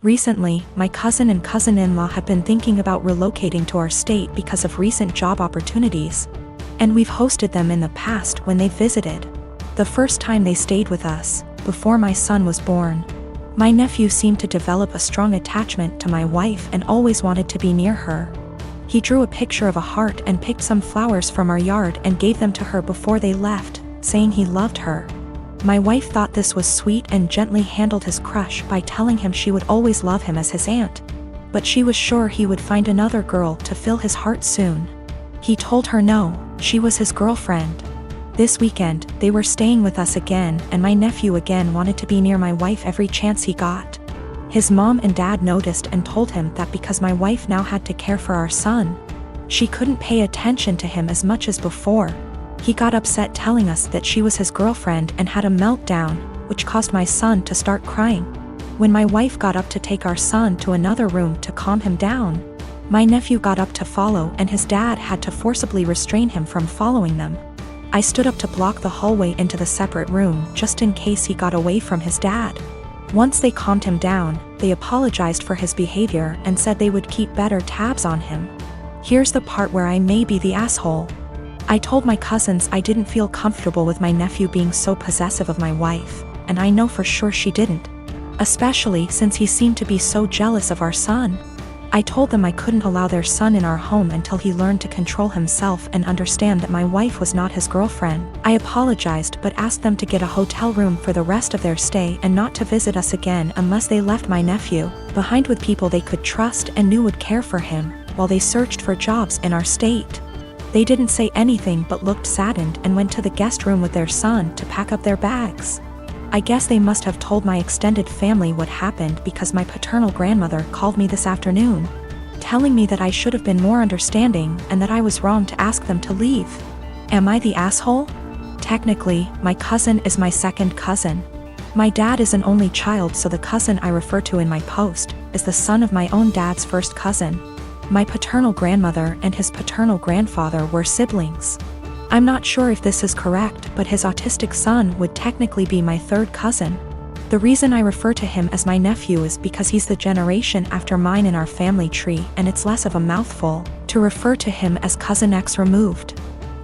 Recently, my cousin and cousin-in-law have been thinking about relocating to our state because of recent job opportunities, and we've hosted them in the past when they visited. The first time they stayed with us, before my son was born, my nephew seemed to develop a strong attachment to my wife and always wanted to be near her. He drew a picture of a heart and picked some flowers from our yard and gave them to her before they left, saying he loved her. My wife thought this was sweet and gently handled his crush by telling him she would always love him as his aunt. But she was sure he would find another girl to fill his heart soon. He told her no, she was his girlfriend. This weekend, they were staying with us again, and my nephew again wanted to be near my wife every chance he got. His mom and dad noticed and told him that because my wife now had to care for our son, she couldn't pay attention to him as much as before. He got upset telling us that she was his girlfriend and had a meltdown, which caused my son to start crying. When my wife got up to take our son to another room to calm him down, my nephew got up to follow and his dad had to forcibly restrain him from following them. I stood up to block the hallway into the separate room just in case he got away from his dad. Once they calmed him down, they apologized for his behavior and said they would keep better tabs on him. Here's the part where I may be the asshole. I told my cousins I didn't feel comfortable with my nephew being so possessive of my wife, and I know for sure she didn't. Especially since he seemed to be so jealous of our son. I told them I couldn't allow their son in our home until he learned to control himself and understand that my wife was not his girlfriend. I apologized but asked them to get a hotel room for the rest of their stay and not to visit us again unless they left my nephew behind with people they could trust and knew would care for him, while they searched for jobs in our state. They didn't say anything but looked saddened and went to the guest room with their son to pack up their bags. I guess they must have told my extended family what happened because my paternal grandmother called me this afternoon, telling me that I should have been more understanding and that I was wrong to ask them to leave. Am I the asshole? Technically, my cousin is my second cousin. My dad is an only child, so the cousin I refer to in my post is the son of my own dad's first cousin. My paternal grandmother and his paternal grandfather were siblings. I'm not sure if this is correct, but his autistic son would technically be my third cousin. The reason I refer to him as my nephew is because he's the generation after mine in our family tree, and it's less of a mouthful to refer to him as cousin X removed.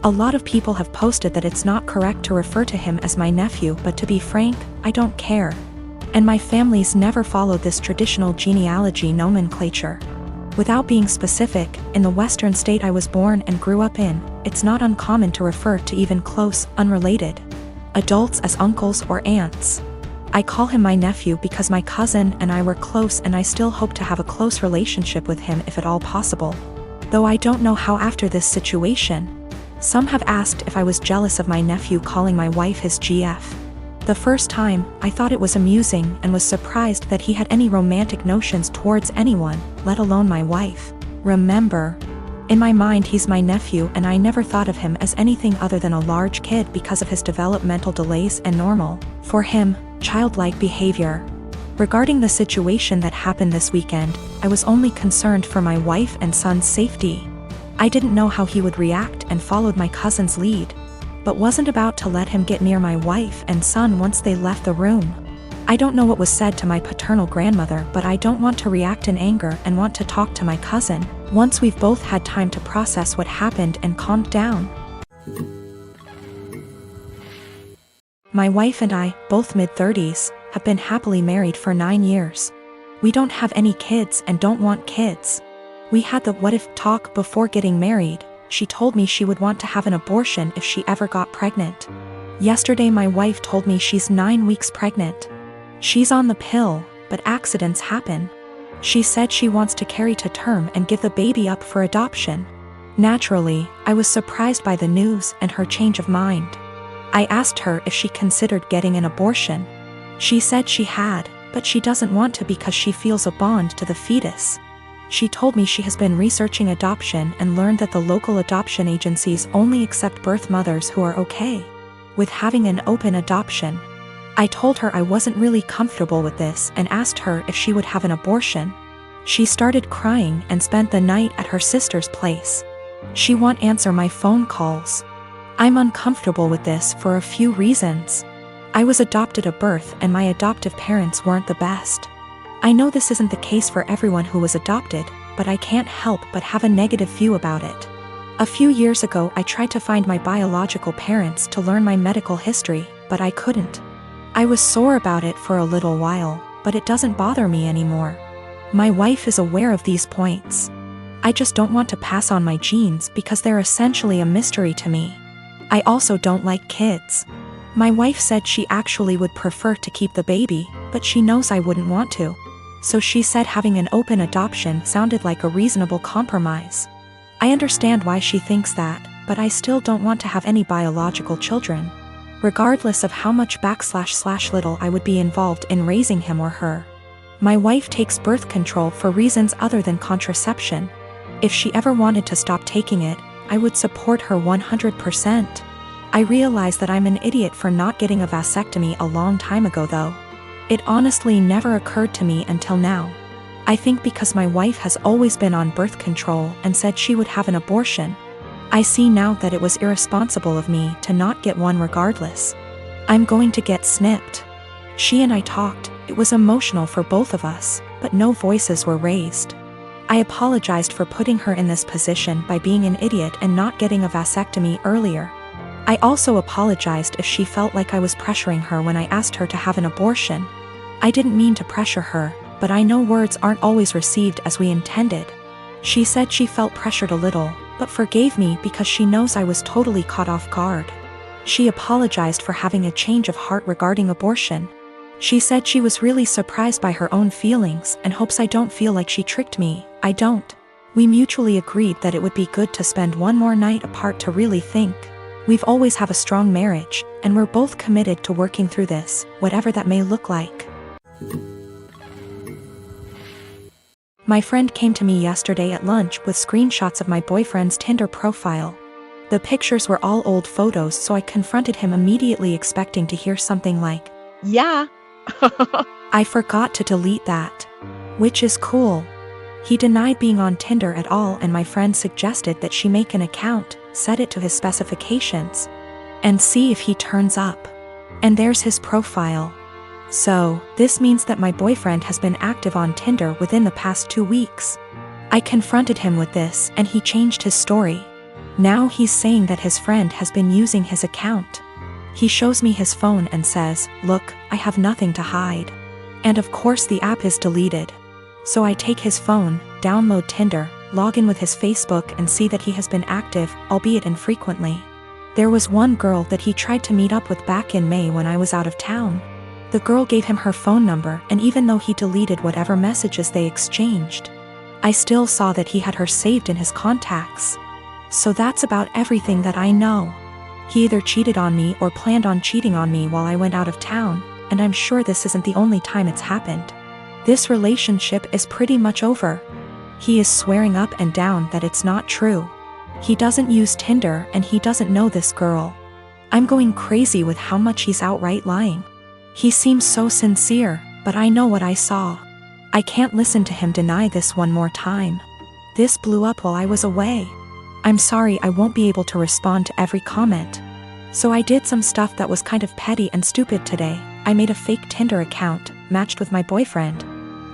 A lot of people have posted that it's not correct to refer to him as my nephew, but to be frank, I don't care. And my family's never followed this traditional genealogy nomenclature. Without being specific, in the western state I was born and grew up in, it's not uncommon to refer to even close, unrelated adults as uncles or aunts. I call him my nephew because my cousin and I were close, and I still hope to have a close relationship with him if at all possible. Though I don't know how after this situation. Some have asked if I was jealous of my nephew calling my wife his GF. The first time, I thought it was amusing and was surprised that he had any romantic notions towards anyone, let alone my wife. Remember, in my mind he's my nephew and I never thought of him as anything other than a large kid because of his developmental delays and normal, for him, childlike behavior. Regarding the situation that happened this weekend, I was only concerned for my wife and son's safety. I didn't know how he would react and followed my cousin's lead, but wasn't about to let him get near my wife and son once they left the room. I don't know what was said to my paternal grandmother, but I don't want to react in anger and want to talk to my cousin once we've both had time to process what happened and calmed down. My wife and I, both mid-30s, have been happily married for 9 years. We don't have any kids and don't want kids. We had the what-if talk before getting married. She told me she would want to have an abortion if she ever got pregnant. Yesterday my wife told me she's 9 weeks pregnant. She's on the pill, but accidents happen. She said she wants to carry to term and give the baby up for adoption. Naturally, I was surprised by the news and her change of mind. I asked her if she considered getting an abortion. She said she had, but she doesn't want to because she feels a bond to the fetus. She told me she has been researching adoption and learned that the local adoption agencies only accept birth mothers who are okay with having an open adoption. I told her I wasn't really comfortable with this and asked her if she would have an abortion. She started crying and spent the night at her sister's place. She won't answer my phone calls. I'm uncomfortable with this for a few reasons. I was adopted at birth and my adoptive parents weren't the best. I know this isn't the case for everyone who was adopted, but I can't help but have a negative view about it. A few years ago I tried to find my biological parents to learn my medical history, but I couldn't. I was sore about it for a little while, but it doesn't bother me anymore. My wife is aware of these points. I just don't want to pass on my genes because they're essentially a mystery to me. I also don't like kids. My wife said she actually would prefer to keep the baby, but she knows I wouldn't want to. So she said having an open adoption sounded like a reasonable compromise. I understand why she thinks that, but I still don't want to have any biological children, regardless of how much / little I would be involved in raising him or her. My wife takes birth control for reasons other than contraception. If she ever wanted to stop taking it, I would support her 100%. I realize that I'm an idiot for not getting a vasectomy a long time ago though. It honestly never occurred to me until now. I think because my wife has always been on birth control and said she would have an abortion. I see now that it was irresponsible of me to not get one regardless. I'm going to get snipped. She and I talked, it was emotional for both of us, but no voices were raised. I apologized for putting her in this position by being an idiot and not getting a vasectomy earlier. I also apologized if she felt like I was pressuring her when I asked her to have an abortion. I didn't mean to pressure her, but I know words aren't always received as we intended. She said she felt pressured a little, but forgave me because she knows I was totally caught off guard. She apologized for having a change of heart regarding abortion. She said she was really surprised by her own feelings and hopes I don't feel like she tricked me. I don't. We mutually agreed that it would be good to spend one more night apart to really think. We've always have a strong marriage, and we're both committed to working through this, whatever that may look like. My friend came to me yesterday at lunch with screenshots of my boyfriend's Tinder profile. The pictures were all old photos, so I confronted him immediately expecting to hear something like, "Yeah." I forgot to delete that. Which is cool. He denied being on Tinder at all, and my friend suggested that she make an account, set it to his specifications, and see if he turns up. And there's his profile. So, this means that my boyfriend has been active on Tinder within the past 2 weeks. I confronted him with this, and he changed his story. Now he's saying that his friend has been using his account. He shows me his phone and says, "Look, I have nothing to hide." And of course the app is deleted. So I take his phone, download Tinder, log in with his Facebook and see that he has been active, albeit infrequently. There was one girl that he tried to meet up with back in May when I was out of town. The girl gave him her phone number, and even though he deleted whatever messages they exchanged, I still saw that he had her saved in his contacts. So that's about everything that I know. He either cheated on me or planned on cheating on me while I went out of town, and I'm sure this isn't the only time it's happened. This relationship is pretty much over. He is swearing up and down that it's not true. He doesn't use Tinder and he doesn't know this girl. I'm going crazy with how much he's outright lying. He seems so sincere, but I know what I saw. I can't listen to him deny this one more time. This blew up while I was away. I'm sorry I won't be able to respond to every comment. So I did some stuff that was kind of petty and stupid today. I made a fake Tinder account, matched with my boyfriend.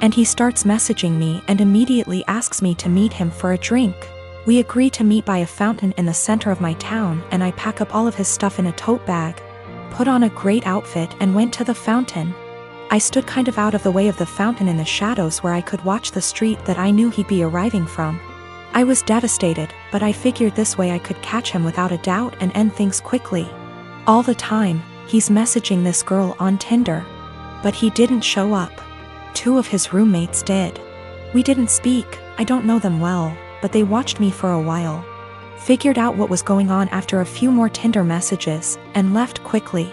And he starts messaging me and immediately asks me to meet him for a drink. We agree to meet by a fountain in the center of my town, and I pack up all of his stuff in a tote bag, put on a great outfit and went to the fountain. I stood kind of out of the way of the fountain in the shadows where I could watch the street that I knew he'd be arriving from. I was devastated, but I figured this way I could catch him without a doubt and end things quickly. All the time, he's messaging this girl on Tinder. But he didn't show up. 2 of his roommates did. We didn't speak, I don't know them well, but they watched me for a while. Figured out what was going on after a few more Tinder messages, and left quickly.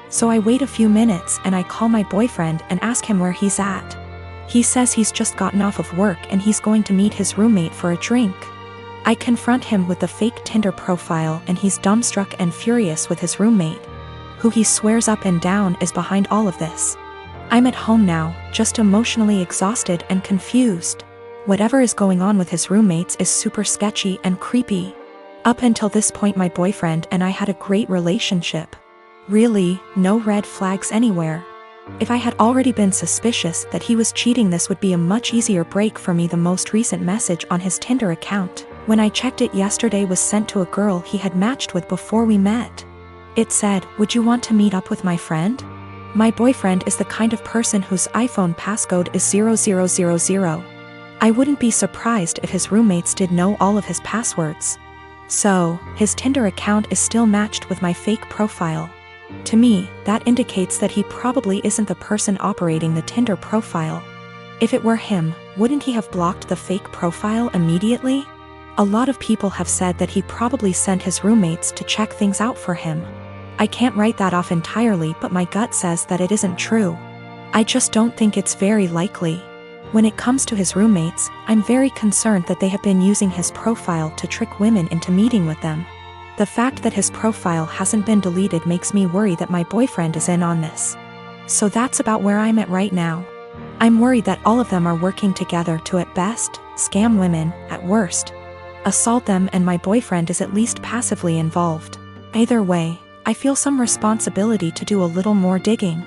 So I wait a few minutes and I call my boyfriend and ask him where he's at. He says he's just gotten off of work and he's going to meet his roommate for a drink. I confront him with the fake Tinder profile and he's dumbstruck and furious with his roommate, who he swears up and down is behind all of this. I'm at home now, just emotionally exhausted and confused. Whatever is going on with his roommates is super sketchy and creepy. Up until this point my boyfriend and I had a great relationship. Really, no red flags anywhere. If I had already been suspicious that he was cheating, this would be a much easier break for me. The most recent message on his Tinder account, when I checked it yesterday, was sent to a girl he had matched with before we met. It said, "Would you want to meet up with my friend?" My boyfriend is the kind of person whose iPhone passcode is 0000. I wouldn't be surprised if his roommates did know all of his passwords. So, his Tinder account is still matched with my fake profile. To me, that indicates that he probably isn't the person operating the Tinder profile. If it were him, wouldn't he have blocked the fake profile immediately? A lot of people have said that he probably sent his roommates to check things out for him. I can't write that off entirely, but my gut says that it isn't true. I just don't think it's very likely. When it comes to his roommates, I'm very concerned that they have been using his profile to trick women into meeting with them. The fact that his profile hasn't been deleted makes me worry that my boyfriend is in on this. So that's about where I'm at right now. I'm worried that all of them are working together to, at best, scam women, at worst, assault them, and my boyfriend is at least passively involved. Either way, I feel some responsibility to do a little more digging.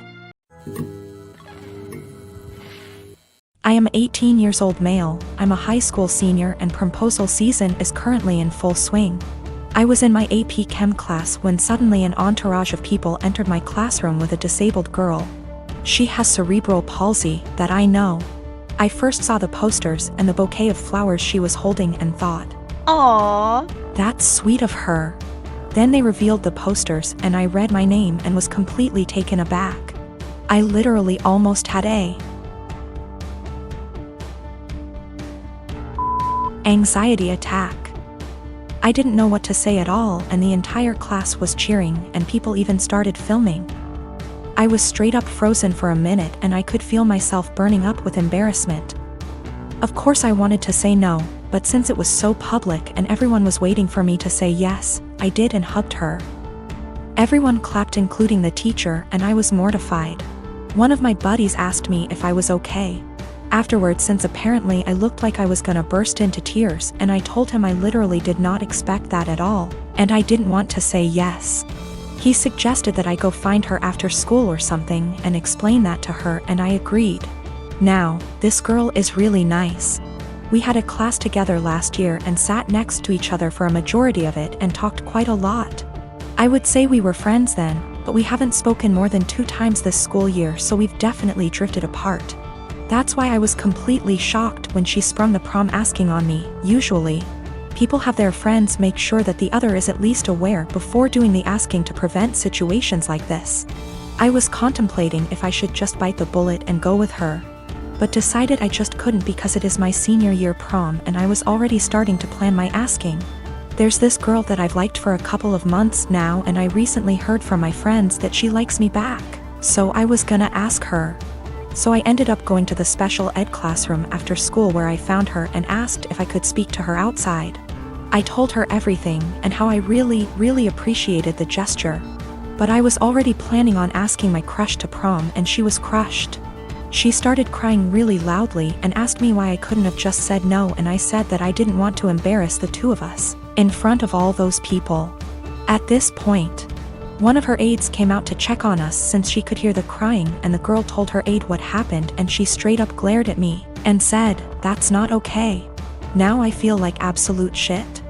I am 18 years old male, I'm a high school senior, and proposal season is currently in full swing. I was in my AP Chem class when suddenly an entourage of people entered my classroom with a disabled girl. She has cerebral palsy, that I know. I first saw the posters and the bouquet of flowers she was holding and thought, "Aww, that's sweet of her." Then they revealed the posters and I read my name and was completely taken aback. I literally almost had a anxiety attack. I didn't know what to say at all, and the entire class was cheering and people even started filming. I was straight up frozen for a minute and I could feel myself burning up with embarrassment. Of course I wanted to say no, but since it was so public and everyone was waiting for me to say yes, I did and hugged her. Everyone clapped, including the teacher, and I was mortified. One of my buddies asked me if I was okay. Afterwards, since apparently I looked like I was gonna burst into tears, and I told him I literally did not expect that at all, and I didn't want to say yes. He suggested that I go find her after school or something and explain that to her, and I agreed. Now, this girl is really nice. We had a class together last year and sat next to each other for a majority of it and talked quite a lot. I would say we were friends then, but we haven't spoken more than 2 times this school year, so we've definitely drifted apart. That's why I was completely shocked when she sprung the prom asking on me. Usually, people have their friends make sure that the other is at least aware before doing the asking to prevent situations like this. I was contemplating if I should just bite the bullet and go with her, but decided I just couldn't because it is my senior year prom and I was already starting to plan my asking. There's this girl that I've liked for a couple of months now, and I recently heard from my friends that she likes me back, so I was gonna ask her. So I ended up going to the special ed classroom after school where I found her and asked if I could speak to her outside. I told her everything and how I really appreciated the gesture. But I was already planning on asking my crush to prom, and she was crushed. She started crying really loudly and asked me why I couldn't have just said no, and I said that I didn't want to embarrass the two of us in front of all those people. At this point, one of her aides came out to check on us since she could hear the crying, and the girl told her aide what happened, and she straight up glared at me and said, "That's not okay." Now I feel like absolute shit.